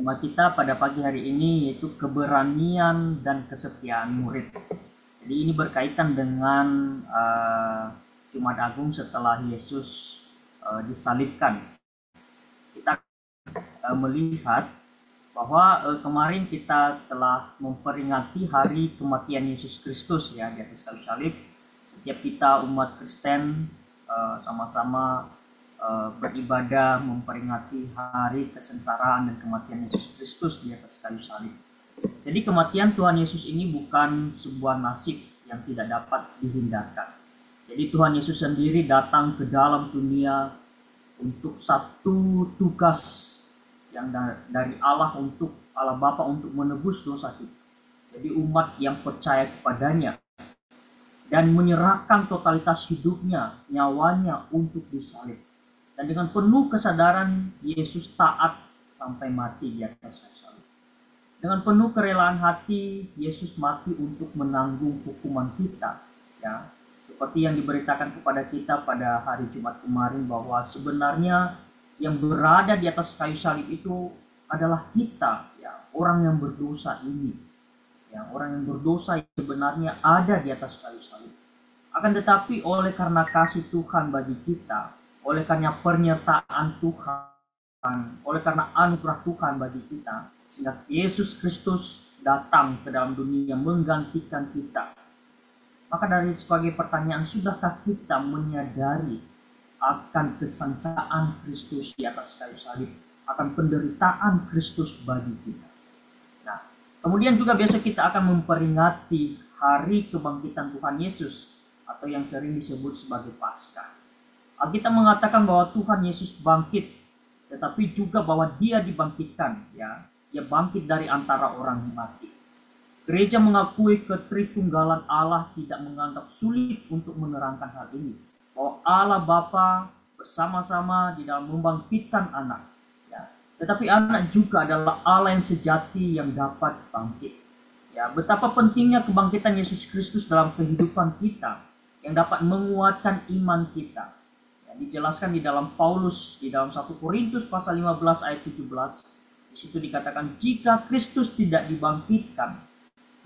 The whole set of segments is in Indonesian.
Tema kita pada pagi hari ini yaitu keberanian dan kesetiaan murid. Jadi ini berkaitan dengan Jumat Agung setelah Yesus disalibkan. Kita melihat bahwa kemarin kita telah memperingati hari kematian Yesus Kristus ya di atas kayu salib. Setiap kita umat Kristen sama-sama beribadah memperingati hari kesengsaraan dan kematian Yesus Kristus di atas kayu salib. Jadi kematian Tuhan Yesus ini bukan sebuah nasib yang tidak dapat dihindarkan. Jadi Tuhan Yesus sendiri datang ke dalam dunia untuk satu tugas yang dari Allah, untuk Allah Bapa, untuk menebus dosa kita. Jadi umat yang percaya kepadanya dan menyerahkan totalitas hidupnya, nyawanya untuk disalib. Dan dengan penuh kesadaran Yesus taat sampai mati di atas kayu salib. Dengan penuh kerelaan hati Yesus mati untuk menanggung hukuman kita, ya. Seperti yang diberitakan kepada kita pada hari Jumat kemarin bahwa sebenarnya yang berada di atas kayu salib itu adalah kita, ya, orang yang berdosa ini. Ya, orang yang berdosa yang sebenarnya ada di atas kayu salib. Akan tetapi oleh karena kasih Tuhan bagi kita, oleh karena penyertaan Tuhan, oleh karena anugerah Tuhan bagi kita, sehingga Yesus Kristus datang ke dalam dunia menggantikan kita. Maka dari sebagai pertanyaan, sudahkah kita menyadari akan kesengsaraan Kristus di atas kayu salib, akan penderitaan Kristus bagi kita? Nah, kemudian juga besok kita akan memperingati hari kebangkitan Tuhan Yesus atau yang sering disebut sebagai Paskah. Alkitab mengatakan bahwa Tuhan Yesus bangkit, tetapi juga bahwa dia dibangkitkan, ya. Dia bangkit dari antara orang mati. Gereja mengakui ketritunggalan Allah, tidak menganggap sulit untuk menerangkan hal ini, bahwa Allah Bapa bersama-sama di dalam membangkitkan anak, ya. Tetapi anak juga adalah Allah yang sejati yang dapat bangkit. Ya, betapa pentingnya kebangkitan Yesus Kristus dalam kehidupan kita yang dapat menguatkan iman kita. Dijelaskan di dalam Paulus di dalam 1 Korintus pasal 15 ayat 17. Di situ dikatakan, jika Kristus tidak dibangkitkan,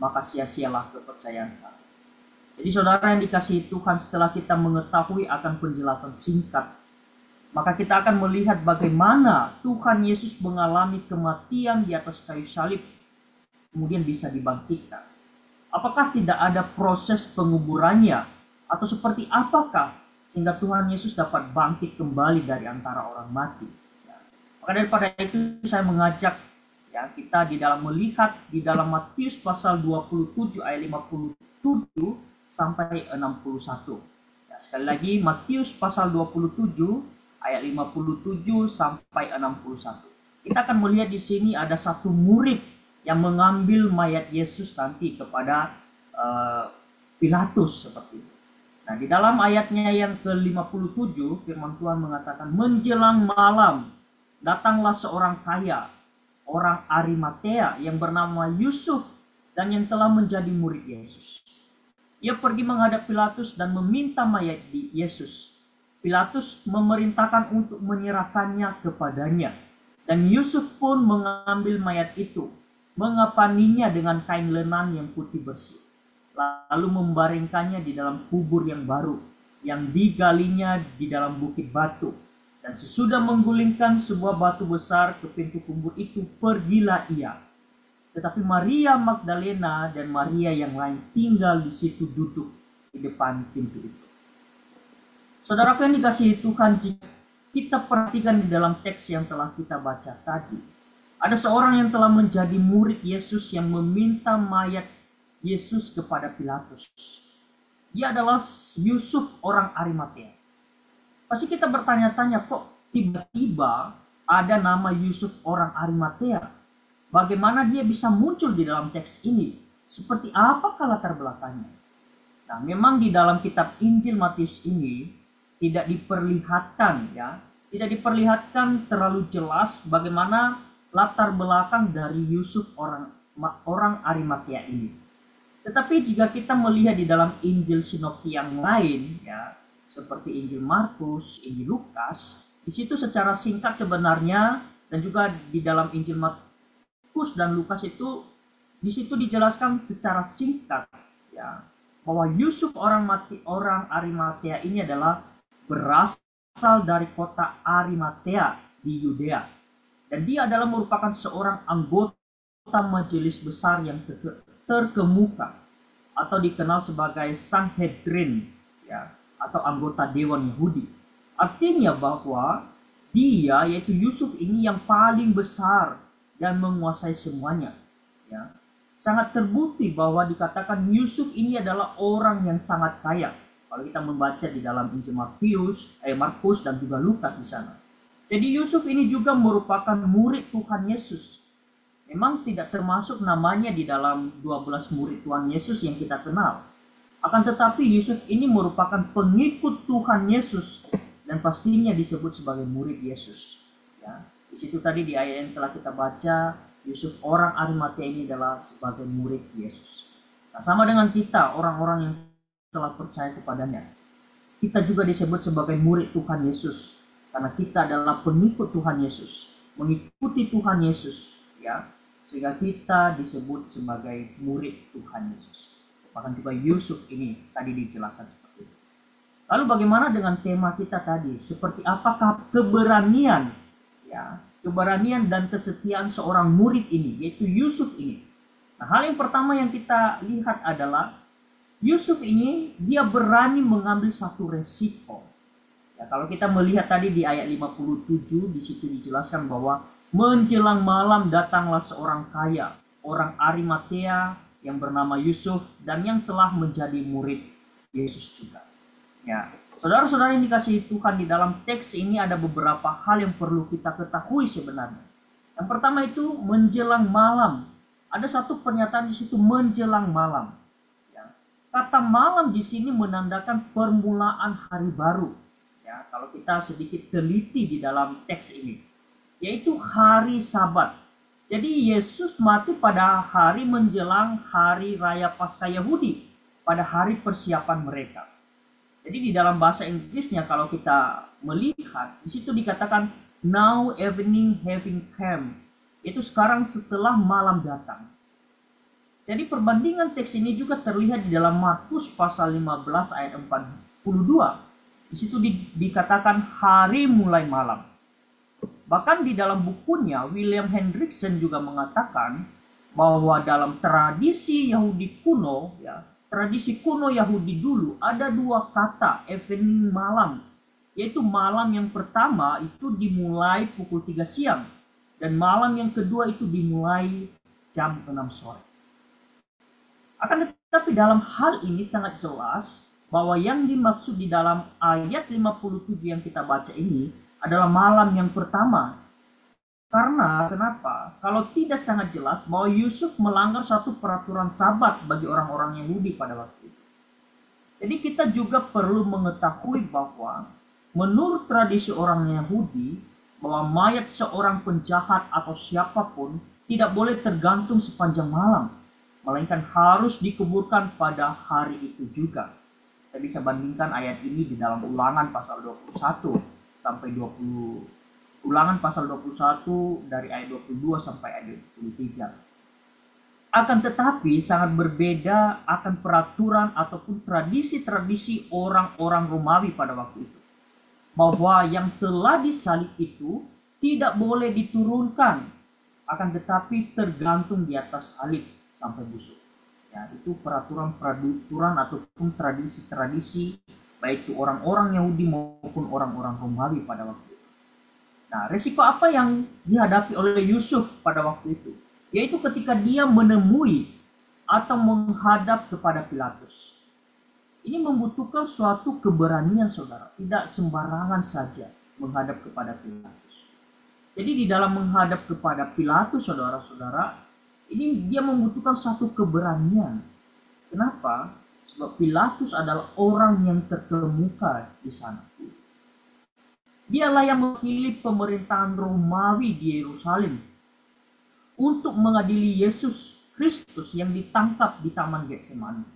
maka sia-sialah kepercayaan kami. Jadi saudara yang dikasihi Tuhan, setelah kita mengetahui akan penjelasan singkat, maka kita akan melihat bagaimana Tuhan Yesus mengalami kematian di atas kayu salib, kemudian bisa dibangkitkan. Apakah tidak ada proses penguburannya, atau seperti apakah sehingga Tuhan Yesus dapat bangkit kembali dari antara orang mati, ya. Maka daripada itu saya mengajak, ya, kita di dalam melihat di dalam Matius pasal 27 ayat 57 sampai 61. Ya, sekali lagi Matius pasal 27 ayat 57 sampai 61. Kita akan melihat di sini ada satu murid yang mengambil mayat Yesus nanti kepada Pilatus seperti itu. Nah, di dalam ayatnya yang ke-57, firman Tuhan mengatakan, menjelang malam, datanglah seorang kaya, orang Arimatea yang bernama Yusuf dan yang telah menjadi murid Yesus. Ia pergi menghadap Pilatus dan meminta mayat Yesus. Pilatus memerintahkan untuk menyerahkannya kepadanya. Dan Yusuf pun mengambil mayat itu, mengapaninya dengan kain lenan yang putih bersih, lalu membaringkannya di dalam kubur yang baru, yang digalinya di dalam bukit batu. Dan sesudah menggulingkan sebuah batu besar ke pintu kubur itu, pergilah ia. Tetapi Maria Magdalena dan Maria yang lain tinggal di situ, duduk di depan pintu itu. Saudaraku yang dikasihi Tuhan, jika kita perhatikan di dalam teks yang telah kita baca tadi, ada seorang yang telah menjadi murid Yesus yang meminta mayat Yesus kepada Pilatus. Dia adalah Yusuf orang Arimatea. Pasti kita bertanya-tanya, kok tiba-tiba ada nama Yusuf orang Arimatea? Bagaimana dia bisa muncul di dalam teks ini? Seperti apakah latar belakangnya? Nah, memang di dalam kitab Injil Matius ini tidak diperlihatkan, ya, tidak diperlihatkan terlalu jelas bagaimana latar belakang dari Yusuf orang Arimatea ini. Tetapi jika kita melihat di dalam Injil sinoptik yang lain, ya, seperti Injil Markus, Injil Lukas, di situ secara singkat sebenarnya, dan juga di dalam Injil Markus dan Lukas itu di situ dijelaskan secara singkat ya bahwa Yusuf orang Arimatea ini adalah berasal dari kota Arimatea di Yudea, dan dia adalah merupakan seorang anggota majelis besar yang terkemuka atau dikenal sebagai Sanhedrin ya, atau anggota dewan Yahudi. Artinya bahwa dia, yaitu Yusuf ini, yang paling besar dan menguasai semuanya ya. Sangat terbukti bahwa dikatakan Yusuf ini adalah orang yang sangat kaya kalau kita membaca di dalam Injil Markus dan juga Lukas di sana. Jadi Yusuf ini juga merupakan murid Tuhan Yesus. Memang tidak termasuk namanya di dalam 12 murid Tuhan Yesus yang kita kenal. Akan tetapi Yusuf ini merupakan pengikut Tuhan Yesus dan pastinya disebut sebagai murid Yesus. Ya, di situ tadi di ayat yang telah kita baca, Yusuf orang Arimatea ini adalah sebagai murid Yesus. Nah, sama dengan kita, orang-orang yang telah percaya kepadanya, kita juga disebut sebagai murid Tuhan Yesus karena kita adalah pengikut Tuhan Yesus, mengikuti Tuhan Yesus ya, sehingga kita disebut sebagai murid Tuhan Yesus. Bahkan juga Yusuf ini tadi dijelaskan seperti itu. Lalu bagaimana dengan tema kita tadi? Seperti apakah keberanian ya, keberanian dan kesetiaan seorang murid ini, yaitu Yusuf ini? Nah, hal yang pertama yang kita lihat adalah Yusuf ini dia berani mengambil satu resiko. Ya, kalau kita melihat tadi di ayat 57 di situ dijelaskan bahwa menjelang malam datanglah seorang kaya, orang Arimatea yang bernama Yusuf dan yang telah menjadi murid Yesus juga. Ya, saudara-saudara yang dikasihi Tuhan, di dalam teks ini ada beberapa hal yang perlu kita ketahui sebenarnya. Yang pertama itu menjelang malam. Ada satu pernyataan di situ menjelang malam. Ya, kata malam di sini menandakan permulaan hari baru. Ya, kalau kita sedikit teliti di dalam teks ini, yaitu hari Sabat. Jadi Yesus mati pada hari menjelang hari raya Paskah Yahudi, pada hari persiapan mereka. Jadi di dalam bahasa Inggrisnya kalau kita melihat, di situ dikatakan now evening having come, itu sekarang setelah malam datang. Jadi perbandingan teks ini juga terlihat di dalam Markus pasal 15 ayat 42. Di situ dikatakan hari mulai malam. Bahkan di dalam bukunya, William Hendrickson juga mengatakan bahwa dalam tradisi Yahudi kuno, ya, tradisi kuno Yahudi dulu, ada dua kata evening malam, yaitu malam yang pertama itu dimulai pukul 3 siang, dan malam yang kedua itu dimulai jam 6 sore. Akan tetapi dalam hal ini sangat jelas bahwa yang dimaksud di dalam ayat 57 yang kita baca ini adalah malam yang pertama. Karena kenapa? Kalau tidak sangat jelas bahwa Yusuf melanggar satu peraturan Sabat bagi orang-orang Yahudi pada waktu itu. Jadi kita juga perlu mengetahui bahwa menurut tradisi orang Yahudi, bahwa mayat seorang penjahat atau siapapun tidak boleh tergantung sepanjang malam, melainkan harus dikuburkan pada hari itu juga. Kita bisa bandingkan ayat ini di dalam Ulangan pasal 21 sampai 20, Ulangan pasal 21 dari ayat 22 sampai ayat 23. Akan tetapi sangat berbeda akan peraturan ataupun tradisi-tradisi orang-orang Romawi pada waktu itu. Bahwa yang telah disalib itu tidak boleh diturunkan, akan tetapi tergantung di atas salib sampai busuk. Ya, itu peraturan-peraturan ataupun tradisi-tradisi baik itu orang-orang Yahudi maupun orang-orang Romawi pada waktu itu. Nah, resiko apa yang dihadapi oleh Yusuf pada waktu itu? Yaitu ketika dia menemui atau menghadap kepada Pilatus. Ini membutuhkan suatu keberanian, saudara. Tidak sembarangan saja menghadap kepada Pilatus. Jadi di dalam menghadap kepada Pilatus, saudara-saudara, ini dia membutuhkan satu keberanian. Kenapa? Sebab Pilatus adalah orang yang terkemuka di sana. Dialah yang mewakili pemerintahan Romawi di Yerusalem untuk mengadili Yesus Kristus yang ditangkap di Taman Getsemani.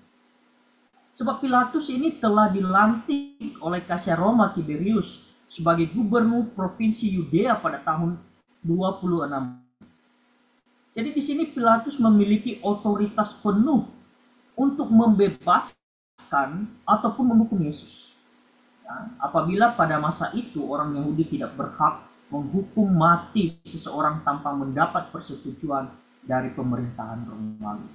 Sebab Pilatus ini telah dilantik oleh Kaisar Roma Tiberius sebagai gubernur provinsi Yudea pada tahun 26. Jadi di sini Pilatus memiliki otoritas penuh untuk membebaskan ataupun menghukum Yesus. Ya, apabila pada masa itu orang Yahudi tidak berhak menghukum mati seseorang tanpa mendapat persetujuan dari pemerintahan Romawi.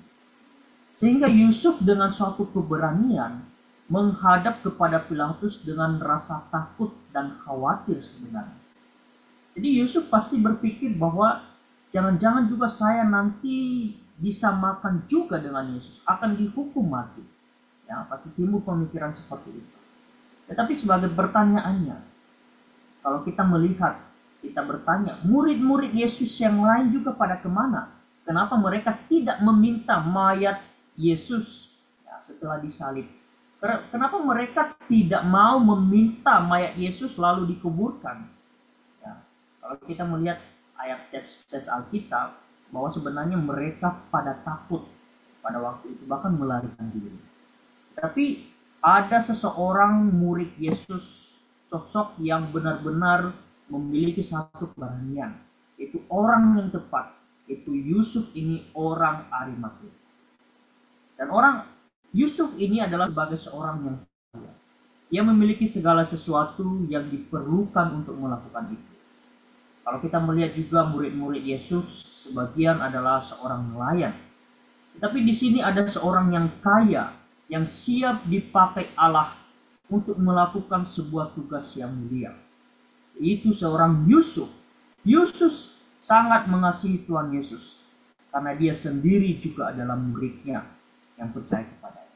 Sehingga Yusuf dengan suatu keberanian menghadap kepada Pilatus dengan rasa takut dan khawatir sebenarnya. Jadi Yusuf pasti berpikir bahwa jangan-jangan juga saya nanti disamakan juga dengan Yesus, akan dihukum mati. Ya, pasti timbul pemikiran seperti itu. Tetapi sebagai pertanyaannya, kalau kita melihat, kita bertanya, murid-murid Yesus yang lain juga pada kemana? Kenapa mereka tidak meminta mayat Yesus ya, setelah disalib? Kenapa mereka tidak mau meminta mayat Yesus lalu dikuburkan? Ya, kalau kita melihat ayat teks Alkitab, bahwa sebenarnya mereka pada takut pada waktu itu, bahkan melarikan diri. Tapi ada seseorang murid Yesus, sosok yang benar-benar memiliki satu keberanian, itu orang yang tepat, itu Yusuf ini orang Arimatea. Dan orang Yusuf ini adalah sebagai seorang yang kaya. Dia memiliki segala sesuatu yang diperlukan untuk melakukan itu. Kalau kita melihat juga murid-murid Yesus, sebagian adalah seorang nelayan. Tetapi di sini ada seorang yang kaya, yang siap dipakai Allah untuk melakukan sebuah tugas yang mulia. Itu seorang Yusuf. Yusuf sangat mengasihi Tuhan Yesus, karena dia sendiri juga adalah muridnya yang percaya kepadanya.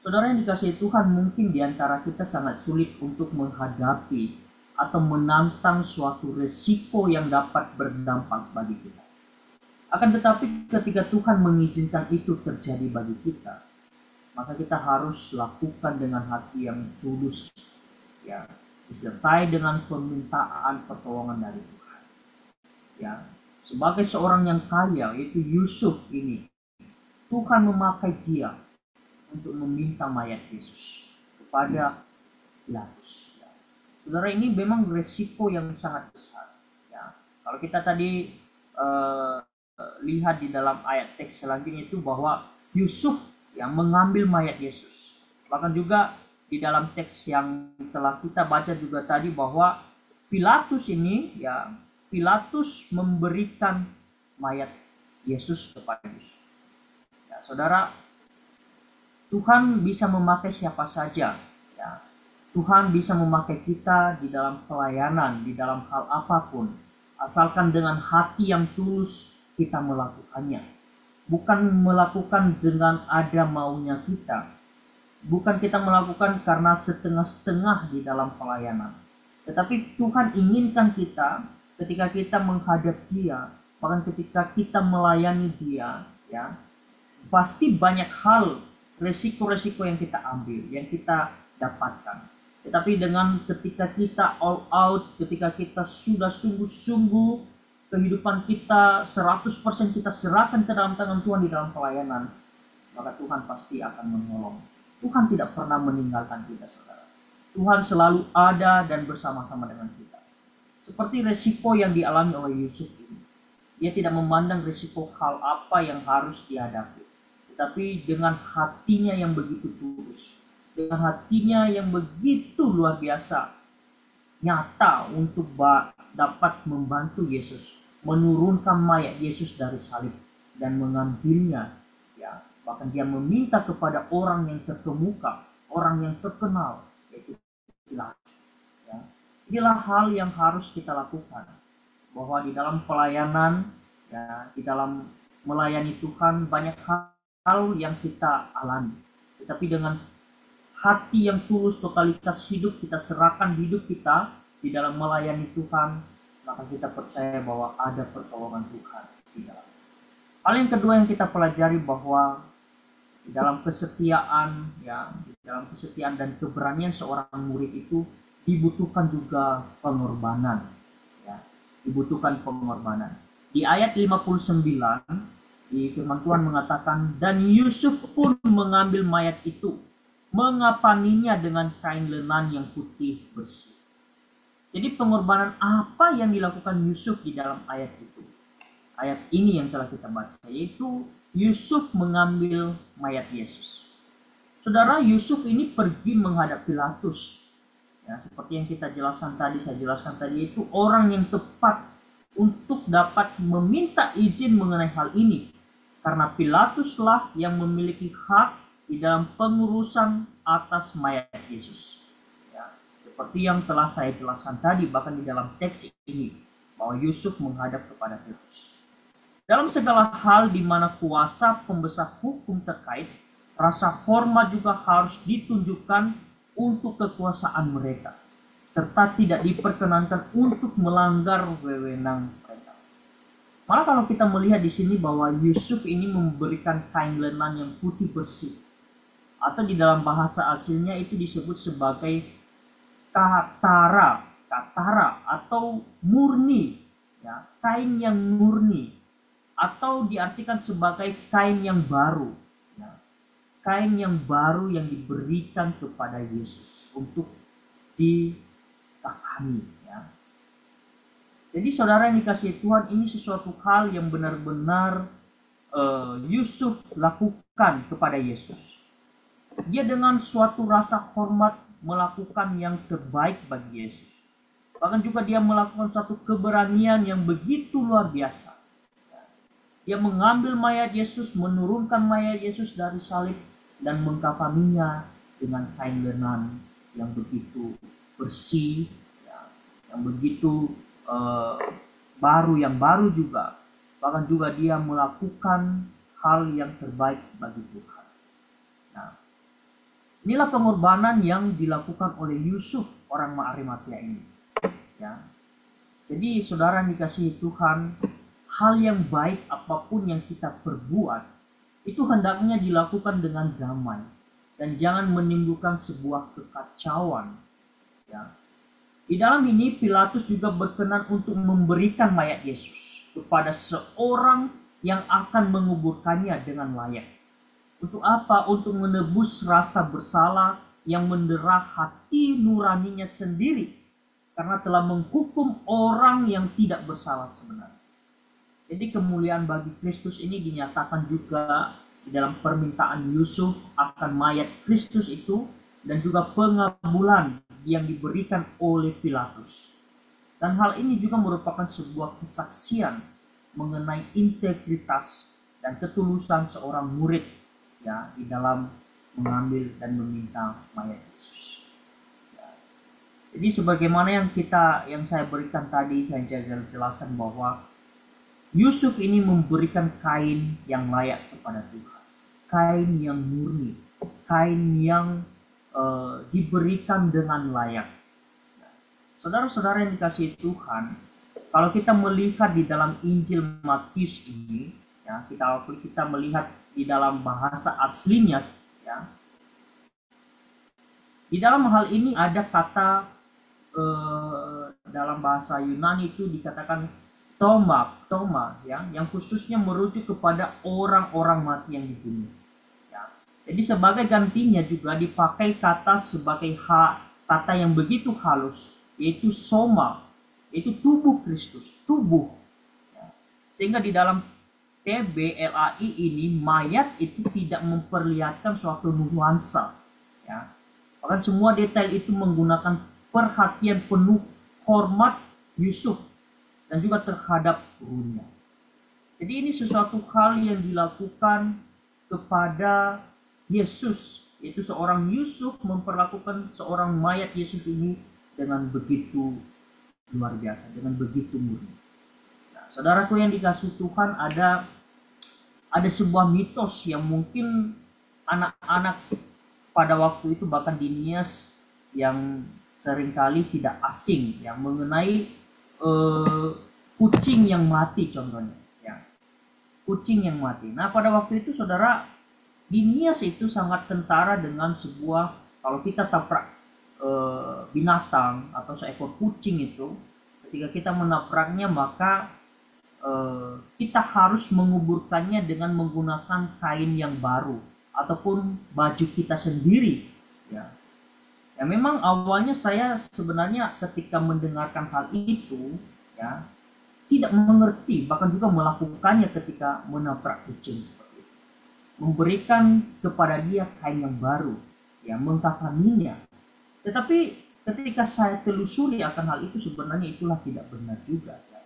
Saudara yang dikasihi Tuhan, mungkin di antara kita sangat sulit untuk menghadapi atau menantang suatu resiko yang dapat berdampak bagi kita. Akan tetapi ketika Tuhan mengizinkan itu terjadi bagi kita, maka kita harus lakukan dengan hati yang tulus, ya, disertai dengan permintaan pertolongan dari Tuhan. Ya, sebagai seorang yang kaya, yaitu Yusuf ini, Tuhan memakai dia untuk meminta mayat Yesus kepada Pilatus. Saudara, ini memang resiko yang sangat besar. Ya, kalau kita tadi lihat di dalam ayat teks selanjutnya itu bahwa Yusuf yang mengambil mayat Yesus. Bahkan juga di dalam teks yang telah kita baca juga tadi bahwa Pilatus ini, ya, Pilatus memberikan mayat Yesus kepada Yesus. Ya, saudara, Tuhan bisa memakai siapa saja. Ya, Tuhan bisa memakai kita di dalam pelayanan, di dalam hal apapun, asalkan dengan hati yang tulus kita melakukannya. Bukan melakukan dengan ada maunya kita. Bukan kita melakukan karena setengah-setengah di dalam pelayanan. Tetapi Tuhan inginkan kita ketika kita menghadap Dia, bahkan ketika kita melayani Dia, ya, pasti banyak hal, resiko-resiko yang kita ambil, yang kita dapatkan. Tetapi dengan ketika kita all out, ketika kita sudah sungguh-sungguh kehidupan kita 100% kita serahkan ke dalam tangan Tuhan di dalam pelayanan, maka Tuhan pasti akan menolong. Tuhan tidak pernah meninggalkan kita, saudara. Tuhan selalu ada dan bersama-sama dengan kita. Seperti resiko yang dialami oleh Yusuf ini. Dia tidak memandang resiko hal apa yang harus dihadapi, tetapi dengan hatinya yang begitu tulus, dengan hatinya yang begitu luar biasa, nyata untuk dapat membantu Yesus menurunkan mayat Yesus dari salib dan mengambilnya. Ya, bahkan dia meminta kepada orang yang terkemuka, orang yang terkenal, yaitu Pilatus. Ya. Inilah hal yang harus kita lakukan, bahwa di dalam pelayanan, ya, di dalam melayani Tuhan banyak hal yang kita alami, tetapi dengan hati yang tulus, totalitas hidup kita serahkan hidup kita di dalam melayani Tuhan, maka kita percaya bahwa ada pertolongan Tuhan di dalam. Hal yang kedua yang kita pelajari bahwa di dalam kesetiaan, ya, di dalam kesetiaan dan keberanian seorang murid itu dibutuhkan juga pengorbanan, ya, dibutuhkan pengorbanan. Di ayat 59 di firman Tuhan mengatakan, dan Yusuf pun mengambil mayat itu, mengapaninya dengan kain lenan yang putih bersih. Jadi pengorbanan apa yang dilakukan Yusuf di dalam ayat itu? ayat ini yang telah kita baca, yaitu Yusuf mengambil mayat Yesus. Saudara, Yusuf ini pergi menghadap Pilatus. Ya, seperti yang saya jelaskan tadi, itu orang yang tepat untuk dapat meminta izin mengenai hal ini. Karena Pilatuslah yang memiliki hak di dalam pengurusan atas mayat Yesus. Ya, seperti yang telah saya jelaskan tadi, bahkan di dalam teks ini, bahwa Yusuf menghadap kepada Pilatus. Dalam segala hal di mana kuasa pembesar hukum terkait, rasa hormat juga harus ditunjukkan untuk kekuasaan mereka, serta tidak diperkenankan untuk melanggar wewenang mereka. Malah kalau kita melihat di sini bahwa Yusuf ini memberikan kain lenan yang putih bersih, atau di dalam bahasa aslinya itu disebut sebagai katara atau murni, ya, kain yang murni, atau diartikan sebagai kain yang baru, ya, kain yang baru yang diberikan kepada Yesus untuk dikafani, ya. Jadi saudara yang dikasihi Tuhan, ini sesuatu hal yang benar-benar Yusuf lakukan kepada Yesus. Dia dengan suatu rasa hormat melakukan yang terbaik bagi Yesus. Bahkan juga dia melakukan suatu keberanian yang begitu luar biasa. Dia mengambil mayat Yesus, menurunkan mayat Yesus dari salib, dan mengkafaninya dengan kain lenan yang begitu bersih, ya, yang begitu baru juga. Bahkan juga dia melakukan hal yang terbaik bagi Tuhan. Nah, inilah pengorbanan yang dilakukan oleh Yusuf, orang Arimatea ini. Ya. Jadi saudara yang dikasihi Tuhan, hal yang baik apapun yang kita perbuat, itu hendaknya dilakukan dengan damai dan jangan menimbulkan sebuah kekacauan. Ya. Di dalam ini Pilatus juga berkenan untuk memberikan mayat Yesus kepada seorang yang akan menguburkannya dengan layak. Untuk apa? Untuk menebus rasa bersalah yang mendera hati nuraninya sendiri karena telah menghukum orang yang tidak bersalah sebenarnya. Jadi kemuliaan bagi Kristus ini dinyatakan juga di dalam permintaan Yusuf akan mayat Kristus itu, dan juga pengabulan yang diberikan oleh Pilatus. Dan hal ini juga merupakan sebuah kesaksian mengenai integritas dan ketulusan seorang murid, ya, di dalam mengambil dan meminta mayat Yesus. Ya. Jadi sebagaimana yang saya berikan tadi, saya jelaskan bahwa Yusuf ini memberikan kain yang layak kepada Tuhan, kain yang murni, kain yang diberikan dengan layak. Saudara-saudara yang dikasihi Tuhan, kalau kita melihat di dalam Injil Matius ini, ya, kita melihat di dalam bahasa aslinya, ya, di dalam hal ini ada kata dalam bahasa Yunani itu dikatakan Toma, ya, yang khususnya merujuk kepada orang-orang mati yang dibunuh. Ya. Jadi sebagai gantinya juga dipakai kata sebagai kata yang begitu halus, yaitu soma, yaitu tubuh Kristus, tubuh. Ya. Sehingga di dalam TBLAI ini mayat itu tidak memperlihatkan suatu nuansa. Ya. Bahkan semua detail itu menggunakan perhatian penuh hormat Yusuf dan juga terhadap gurunya. Jadi ini sesuatu hal yang dilakukan kepada Yesus, yaitu seorang Yusuf memperlakukan seorang mayat Yesus ini dengan begitu luar biasa, dengan begitu murni. Nah, saudaraku yang dikasihi Tuhan, ada sebuah mitos yang mungkin anak-anak pada waktu itu, bahkan di Nias, yang seringkali tidak asing, yang mengenai kucing yang mati contohnya, ya, kucing yang mati. Nah pada waktu itu saudara, di Nias itu sangat kentara dengan sebuah, kalau kita tabrak binatang atau seekor kucing itu, ketika kita menabraknya maka kita harus menguburkannya dengan menggunakan kain yang baru ataupun baju kita sendiri, ya. Ya memang awalnya saya sebenarnya ketika mendengarkan hal itu, ya, tidak mengerti, bahkan juga melakukannya ketika menabrak kucing seperti itu. Memberikan kepada dia kain yang baru, ya, mengkafaninya. Tetapi ketika saya telusuri akan hal itu, sebenarnya itulah tidak benar juga. Ya.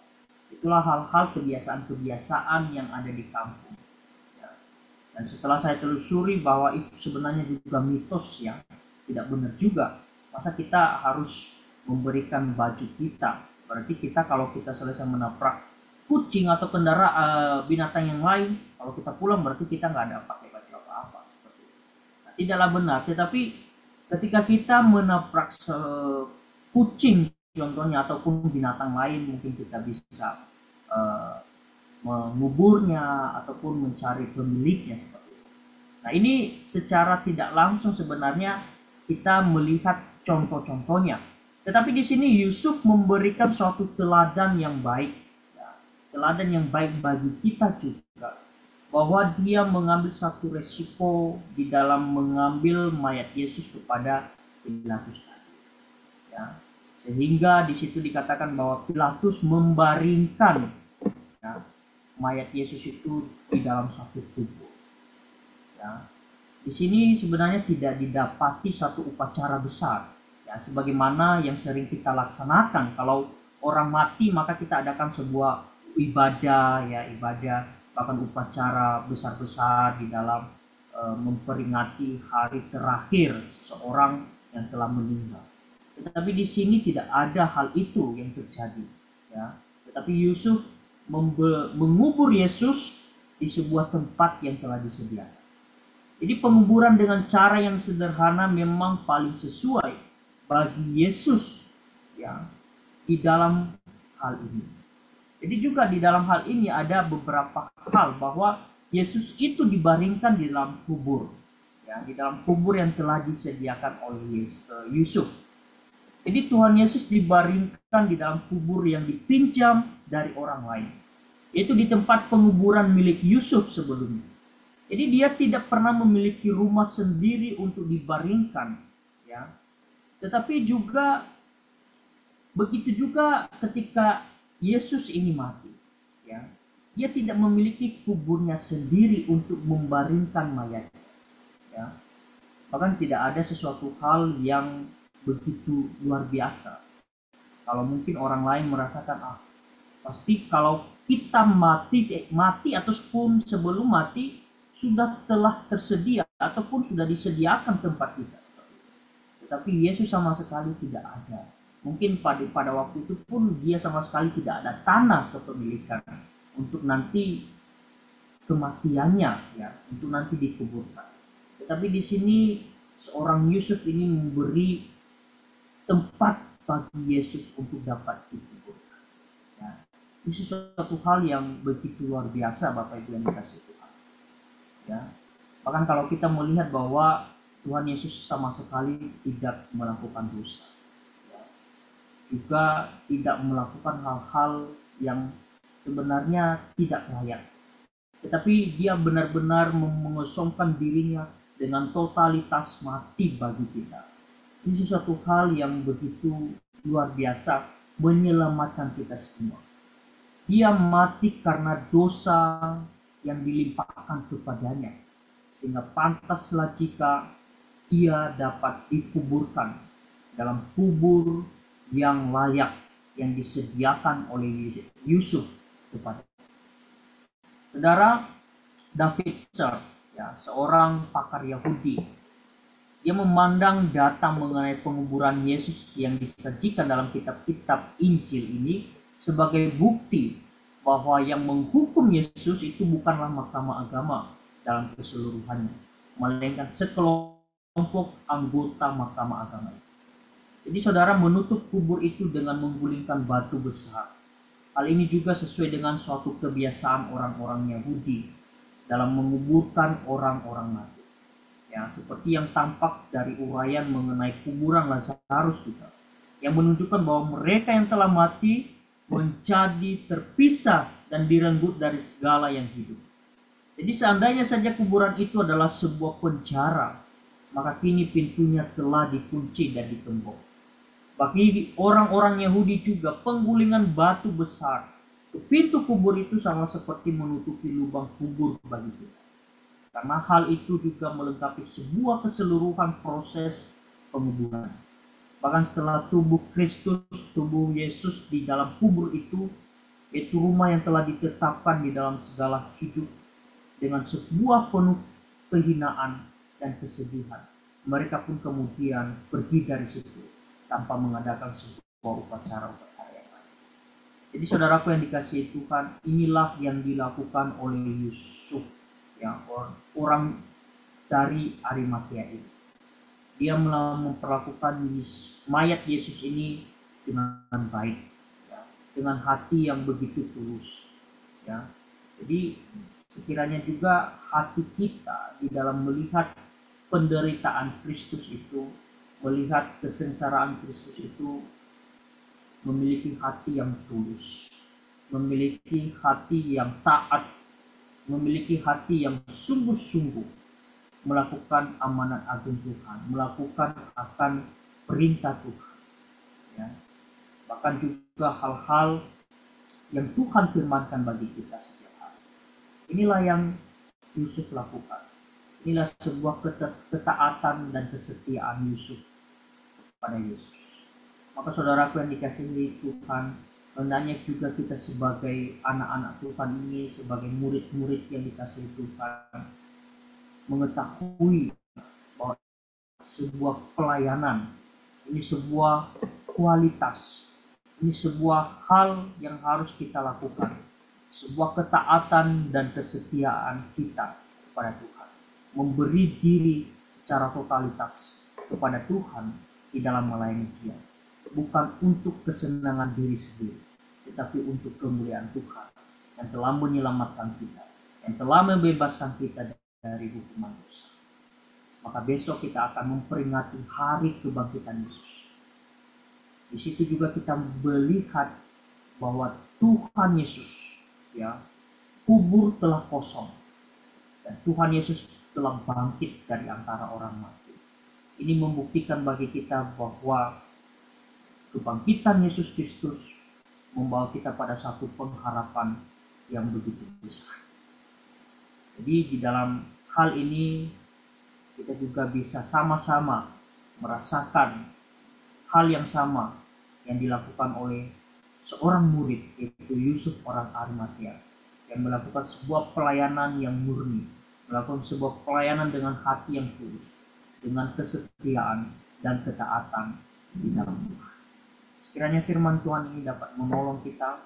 Itulah hal-hal kebiasaan-kebiasaan yang ada di kampung. Ya. Dan setelah saya telusuri bahwa itu sebenarnya juga mitos yang tidak benar juga, masa kita harus memberikan baju kita. Berarti kita kalau kita selesai menabrak kucing atau binatang yang lain, kalau kita pulang berarti kita nggak ada pakai baju apa-apa. Nah, tidaklah benar. Tetapi ketika kita menabrak kucing contohnya ataupun binatang lain, mungkin kita bisa menguburnya ataupun mencari pemiliknya seperti itu. Nah, ini secara tidak langsung sebenarnya kita melihat contoh-contohnya. Tetapi di sini Yusuf memberikan suatu teladan yang baik, ya, teladan yang baik bagi kita juga, bahwa dia mengambil satu resiko di dalam mengambil mayat Yesus kepada Pilatus. Ya, sehingga di situ dikatakan bahwa Pilatus membaringkan, ya, mayat Yesus itu di dalam satu kubur. Ya, di sini sebenarnya tidak didapati satu upacara besar. Ya, sebagaimana yang sering kita laksanakan, kalau orang mati maka kita adakan sebuah ibadah, ya, ibadah bahkan upacara besar-besar di dalam memperingati hari terakhir seseorang yang telah meninggal. Tetapi di sini tidak ada hal itu yang terjadi. Ya. Tetapi Yusuf mengubur Yesus di sebuah tempat yang telah disediakan. Jadi penguburan dengan cara yang sederhana memang paling sesuai bagi Yesus, ya, di dalam hal ini. Jadi juga di dalam hal ini ada beberapa hal bahwa Yesus itu dibaringkan di dalam kubur, ya, di dalam kubur yang telah disediakan oleh Yusuf. Jadi Tuhan Yesus dibaringkan di dalam kubur yang dipinjam dari orang lain. Itu di tempat penguburan milik Yusuf sebelumnya. Jadi dia tidak pernah memiliki rumah sendiri untuk dibaringkan, ya. Tetapi juga begitu juga ketika Yesus ini mati, ya. Dia tidak memiliki kuburnya sendiri untuk membaringkan mayatnya, ya. Bahkan tidak ada sesuatu hal yang begitu luar biasa. Kalau mungkin orang lain merasakan, pasti kalau kita mati ataupun sebelum mati sudah telah tersedia ataupun sudah disediakan tempat kita. Tetapi Yesus sama sekali tidak ada. Mungkin pada waktu itu pun dia sama sekali tidak ada tanah kepemilikan untuk nanti kematiannya, ya, untuk nanti dikuburkan. Tetapi di sini seorang Yusuf ini memberi tempat bagi Yesus untuk dapat dikuburkan. Ya. Ini sesuatu hal yang begitu luar biasa, Bapak Ibu yang dikasihi Tuhan. Ya. Bahkan kalau kita melihat bahwa Tuhan Yesus sama sekali tidak melakukan dosa, ya, juga tidak melakukan hal-hal yang sebenarnya tidak layak. Tetapi dia benar-benar mengosongkan dirinya dengan totalitas mati bagi kita. Ini sesuatu hal yang begitu luar biasa, menyelamatkan kita semua. Dia mati karena dosa yang dilimpahkan kepadanya, sehingga pantaslah jika ia dapat dikuburkan dalam kubur yang layak yang disediakan oleh Yusuf kepada. Saudara, David, ya, seorang pakar Yahudi, dia memandang data mengenai penguburan Yesus yang disajikan dalam kitab-kitab Injil ini sebagai bukti bahwa yang menghukum Yesus itu bukanlah mahkamah agama dalam keseluruhannya, melainkan sekelompok anggota mahkamah agama. Jadi saudara menutup kubur itu dengan menggulingkan batu besar. Hal ini juga sesuai dengan suatu kebiasaan orang-orang Yahudi dalam menguburkan orang-orang mati. Ya, seperti yang tampak dari uraian mengenai kuburan Lazarus juga, yang menunjukkan bahwa mereka yang telah mati menjadi terpisah dan direnggut dari segala yang hidup. Jadi seandainya saja kuburan itu adalah sebuah penjara, maka kini pintunya telah dikunci dan digembok. Bagi orang-orang Yahudi juga, penggulingan batu besar Pintu kubur itu sama seperti menutupi lubang kubur bagi kita. Karena hal itu juga melengkapi sebuah keseluruhan proses penguburan. Bahkan setelah tubuh Kristus, tubuh Yesus di dalam kubur itu rumah yang telah ditetapkan di dalam segala hidup dengan sebuah penuh kehinaan dan kesedihan. Mereka pun kemudian pergi dari situ tanpa mengadakan sebuah upacara-upacara yang lain. Jadi saudaraku yang dikasihi Tuhan, inilah yang dilakukan oleh Yusuf, ya, orang dari Arimatea ini. Dia memperlakukan mayat Yesus ini dengan baik, ya, dengan hati yang begitu tulus, ya. Jadi sekiranya juga hati kita di dalam melihat penderitaan Kristus itu, melihat kesengsaraan Kristus itu, memiliki hati yang tulus, memiliki hati yang taat, memiliki hati yang sungguh-sungguh melakukan amanat agung Tuhan, melakukan akan perintah Tuhan, ya. Bahkan juga hal-hal yang Tuhan firmankan bagi kita setiap hari. Inilah yang Yusuf lakukan. Inilah sebuah ketaatan dan kesetiaan Yusuf kepada Yesus. Maka saudaraku yang dikasihi Tuhan, hendaknya juga kita sebagai anak-anak Tuhan ini, sebagai murid-murid yang dikasihi Tuhan, mengetahui bahwa sebuah pelayanan ini sebuah kualitas, ini sebuah hal yang harus kita lakukan, sebuah ketaatan dan kesetiaan kita kepada Tuhan, memberi diri secara totalitas kepada Tuhan di dalam melayani Dia, bukan untuk kesenangan diri sendiri, tetapi untuk kemuliaan Tuhan yang telah menyelamatkan kita, yang telah membebaskan kita dari hukuman dosa. Maka besok kita akan memperingati hari kebangkitan Yesus. Di situ juga kita melihat bahwa Tuhan Yesus, ya, kubur telah kosong dan Tuhan Yesus telah bangkit dari antara orang mati. Ini membuktikan bagi kita bahwa kebangkitan Yesus Kristus membawa kita pada satu pengharapan yang begitu besar. Jadi di dalam hal ini kita juga bisa sama-sama merasakan hal yang sama yang dilakukan oleh seorang murid, yaitu Yusuf orang Arimatea, yang melakukan sebuah pelayanan yang murni, melakukan sebuah pelayanan dengan hati yang tulus, dengan kesetiaan dan ketaatan di dalam Tuhan. Sekiranya firman Tuhan ini dapat menolong kita,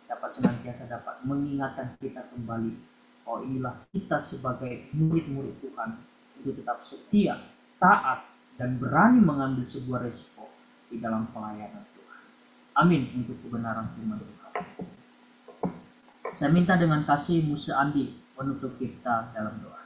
dapat senantiasa dapat mengingatkan kita kembali bahwa inilah kita sebagai murid-murid Tuhan untuk tetap setia, taat, dan berani mengambil sebuah resiko di dalam pelayanan Tuhan. Amin untuk kebenaran firman Tuhan. Saya minta dengan kasih Musa Andi menutup kita dalam doa.